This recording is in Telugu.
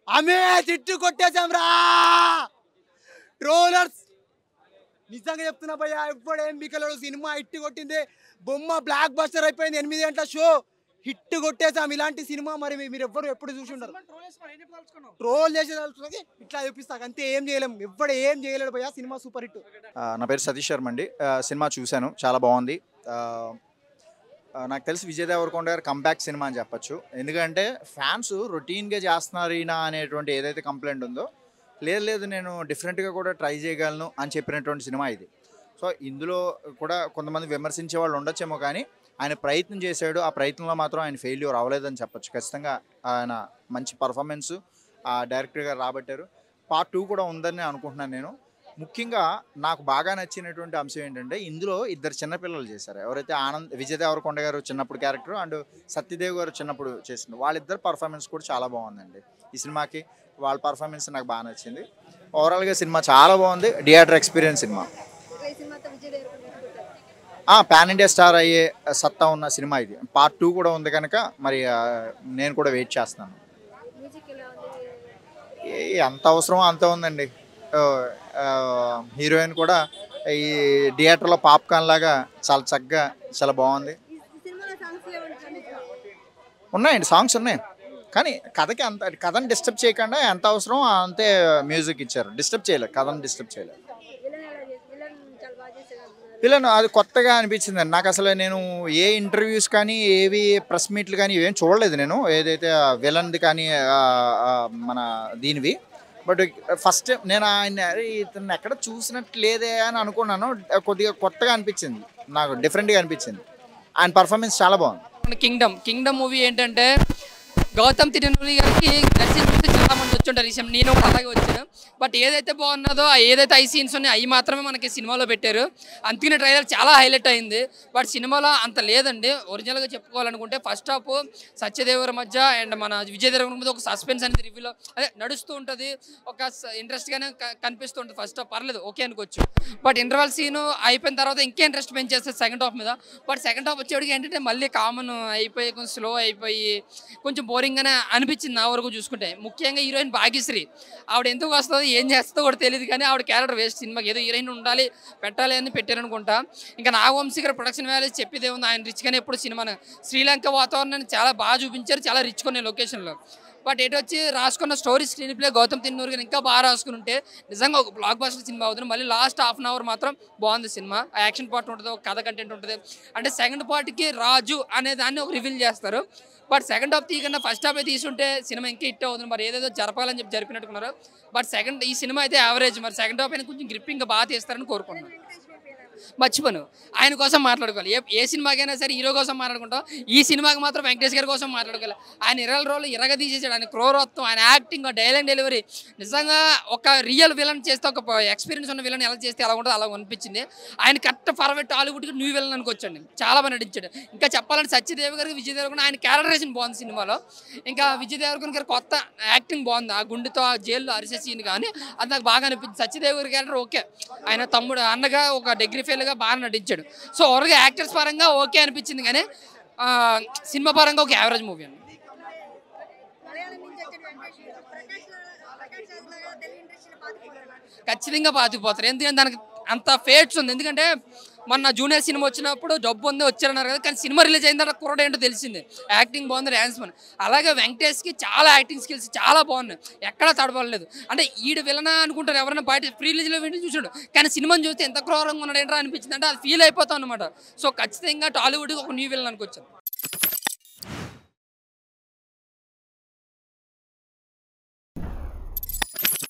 ఆమె తిట్టు కొట్టేశాం రా ట్రోలర్స్. నిజంగా చెప్తున్నా భయ్యా, ఎప్పుడేం బికలేడు. సినిమా హిట్ కొట్టింది, బొమ్మ బ్లాక్ బస్టర్ అయిపోయింది. 8 గంటల షో హిట్ కొట్టేసాం. ఇలాంటి సినిమా మరి మీరు ఎవ్వరు ఎప్పుడు చూసి ఉండరు. ట్రోల్ చేసేది ఇట్లా చూపిస్తా అంతే, ఏం చేయలేం. ఎవ్వడు ఏం చేయలేడు భయ్యా, సినిమా సూపర్ హిట్. నా పేరు సతీష్ శర్మ అండి. సినిమా చూశాను, చాలా బాగుంది. నాకు తెలిసి విజయ్ దేవరకొండ గారు కంబ్యాక్ సినిమా అని చెప్పొచ్చు. ఎందుకంటే ఫ్యాన్స్ రొటీన్గా చేస్తున్నారు ఈయన అనేటువంటి ఏదైతే కంప్లైంట్ ఉందో, లేదు నేను డిఫరెంట్గా కూడా ట్రై చేయగలను అని చెప్పినటువంటి సినిమా ఇది. సో ఇందులో కూడా కొంతమంది విమర్శించే వాళ్ళు ఉండొచ్చేమో, కానీ ఆయన ప్రయత్నం చేశాడు. ఆ ప్రయత్నంలో మాత్రం ఆయన ఫెయిల్యూర్ అవ్వలేదని చెప్పొచ్చు. ఖచ్చితంగా ఆయన మంచి పర్ఫార్మెన్సు ఆ డైరెక్టర్ గారు రాబట్టారు. పార్ట్ 2 కూడా ఉందని అనుకుంటున్నాను నేను. ముఖ్యంగా నాకు బాగా నచ్చినటువంటి అంశం ఏంటంటే, ఇందులో ఇద్దరు చిన్నపిల్లలు చేశారు. ఎవరైతే విజయ్ దేవరకొండ గారు చిన్నప్పుడు క్యారెక్టర్ అండ్ సత్యదేవ్ గారు చిన్నప్పుడు చేసింది, వాళ్ళిద్దరు పర్ఫార్మెన్స్ కూడా చాలా బాగుందండి. ఈ సినిమాకి వాళ్ళ పర్ఫార్మెన్స్ నాకు బాగా నచ్చింది. ఓవరాల్గా సినిమా చాలా బాగుంది. Theatre experience cinema. Pan India star అయ్యే సత్తా ఉన్న సినిమా ఇది. పార్ట్ 2 కూడా ఉంది కనుక మరి నేను కూడా వెయిట్ చేస్తున్నాను. ఎంత అవసరమో అంత ఉందండి. హీరోయిన్ కూడా ఈ థియేటర్లో పాప్కార్న్ లాగా చాలా చక్కగా చాలా బాగుంది. ఉన్నాయండి, సాంగ్స్ ఉన్నాయి, కానీ కథని డిస్టర్బ్ చేయకుండా ఎంత అవసరం అంతే మ్యూజిక్ ఇచ్చారు. డిస్టర్బ్ చేయలేదు, కథను డిస్టర్బ్ చేయలేదు. విలన్ అది కొత్తగా అనిపించిందండి నాకు. అసలు నేను ఏ ఇంటర్వ్యూస్ కానీ ఏవి ప్రెస్ మీట్లు కానీ ఇవేం చూడలేదు నేను, ఏదైతే విలన్ది కానీ మన దీనివి. బట్ ఫస్ట్ నేను ఆయన ఇతను ఎక్కడ చూసినట్టు లేదే అని అనుకున్నాను. కొద్దిగా కొత్తగా అనిపించింది నాకు, డిఫరెంట్గా అనిపించింది. ఆయన పర్ఫార్మెన్స్ చాలా బాగుంది. కింగ్డమ్ మూవీ ఏంటంటే, గౌతమ్ తిరునూరి గారికి దర్శనం చూస్తే చాలా మంది వచ్చుంటారు. ఈ నేను అలాగే వచ్చాను. బట్ ఏదైతే బాగున్నదో, ఏదైతే ఐ సీన్స్ ఉన్నాయో అవి మాత్రమే మనకి సినిమాలో పెట్టారు. అందుకనే ట్రైలర్ చాలా హైలైట్ అయింది. బట్ సినిమాలో అంత లేదండి. ఒరిజినల్గా చెప్పుకోవాలనుకుంటే ఫస్ట్ హాఫ్ సత్యదేవర మధ్య అండ్ మన విజయ్ దేవరకొండ మధ్య ఒక సస్పెన్స్ అనేది రివ్యూలో అదే నడుస్తూ ఉంటుంది. ఒక ఇంట్రెస్ట్గానే కనిపిస్తూ ఉంటుంది. ఫస్ట్ హాఫ్ పర్లేదు, ఓకే అనుకోవచ్చు. బట్ ఇంటర్వల్ సీన్ అయిపోయిన తర్వాత ఇంకా ఇంట్రెస్ట్ పెంచేస్తుంది సెకండ్ హాఫ్ మీద. బట్ సెకండ్ హాఫ్ వచ్చేవాడికి ఏంటంటే మళ్ళీ కామన్ అయిపోయి కొంచెం స్లో అయిపోయి కొంచెం బోరింగ్గానే అనిపించింది నా వరకు చూసుకుంటే. ముఖ్యంగా హీరోయిన్ భాగ్యశ్రీ, ఆవిడ ఎందుకు వస్తుందో ఏం చేస్తుందో కూడా తెలియదు, కానీ ఆవిడ క్యారెక్టర్ వేస్ట్. సినిమాకి ఏదో హీరోయిన్ ఉండాలి పెట్టాలి అని పెట్టారనుకుంటా. ఇంకా నాగవంశీ గారు ప్రొడక్షన్ వాల్యూస్ చెప్పేదే ఉంది. ఆయన రిచ్గానే ఎప్పుడు సినిమాను శ్రీలంక వాతావరణాన్ని చాలా బాగా చూపించారు, చాలా రిచ్గా ఉన్నాయి లొకేషన్లో. బట్ ఎటు వచ్చి రాసుకున్న స్టోరీ స్క్రీన్ ప్లే గౌతమ్ తిన్నూరు గారు ఇంకా బాగా రాసుకుని ఉంటే నిజంగా ఒక బ్లాక్ బస్టర్ సినిమా అవుతుంది. మళ్ళీ లాస్ట్ హాఫ్ అన్ అవర్ మాత్రం బాగుంది సినిమా. ఆ యాక్షన్ పార్ట్ ఉంటుంది, ఒక కథ కంటెంట్ ఉంటుంది. అంటే సెకండ్ పార్ట్కి రాజు అనే దాన్ని ఒక రివీల్ చేస్తారు. బట్ సెకండ్ హాఫ్ తీయకుండా ఫస్ట్ హాఫ్ తీసుంటే సినిమా ఇంకా హిట్ అవుతుంది. మరి ఏదేదో జరపాలని చెప్పి జరిపినట్టుకున్నారు. బట్ ఈ సినిమా అయితే యావరేజ్. మరి సెకండ్ హాఫ్ అయినా కొంచెం గ్రిప్పింగ్ బాగా తీస్తారని కోరుకున్నాను. మర్చిపోను, ఆయన కోసం మాట్లాడుకోవాలి. ఏ సినిమాకైనా సరే హీరో కోసం మాట్లాడుకుంటాం, ఈ సినిమాకి మాత్రం వెంకటేష్ గారి కోసం మాట్లాడుకోవాలి. ఆయన 20 రోజులు ఇరగ తీసేసాడు. ఆయన క్రూరత్వం, ఆయన యాక్టింగ్, డైలాగ్ డెలివరీ నిజంగా ఒక రియల్ విలన్ చేస్తే, ఒక ఎక్స్పీరియన్స్ ఉన్న విలన్ ఎలా చేస్తే ఎలా ఉంటుందో అలా అనిపించింది. ఆయన కరెక్ట్ ఫార్వర్డ్ టాలీవుడ్కి న్యూ విలన్ అనుకోవచ్చండి. చాలా బాగా నటించాడు. ఇంకా చెప్పాలంటే సత్యదేవ్ గారికి విజయ్ దేవరకొండ ఆయన క్యారెక్టరేషన్ బాగుంది సినిమాలో. ఇంకా విజయ్ దేవరకొండ గారి కొత్త యాక్టింగ్ బాగుంది. ఆ గుండెతో ఆ జైల్లో అరిసే సీన్ కానీ అది నాకు బాగా అనిపించింది. సత్యదేవ్ గారి క్యారెక్టర్ ఓకే, ఆయన తమ్ముడు అన్నగా ఒక డిగ్రీ ఫెయిల్గా బాగా నటించాడు. సో ఓవర్గా యాక్టర్స్ పరంగా ఓకే అనిపించింది, కానీ సినిమా పరంగా ఒక యావరేజ్ మూవీ అండి. ఖచ్చితంగా పాతిపోతారు, ఎందుకంటే దానికి అంత ఫేట్స్ ఉంది. ఎందుకంటే మొన్న జూనియర్ సినిమా వచ్చినప్పుడు డబ్బు ఉంది వచ్చారన్నారు కదా, కానీ సినిమా రిలీజ్ అయిన తర్వాత కుర్రాడు ఏంటో తెలిసింది. యాక్టింగ్ బాగుంది, డ్యాన్స్ బాగుంది. అలాగే వెంకటేష్కి చాలా యాక్టింగ్ స్కిల్స్ చాలా బాగున్నాయి, ఎక్కడా తడబడలేదు. అంటే ఈడు విలనా అనుకుంటారు ఎవరైనా బయట ప్రీ రిలీజ్లో వింటే చూసాడు, కానీ సినిమాని చూస్తే ఎంత క్రూరంగా ఉన్నాడు ఏంటో అనిపించింది. అంటే అది ఫీల్ అయిపోతాం అనమాట. సో ఖచ్చితంగా టాలీవుడ్కి ఒక న్యూ విలన్ అనుకోవచ్చు.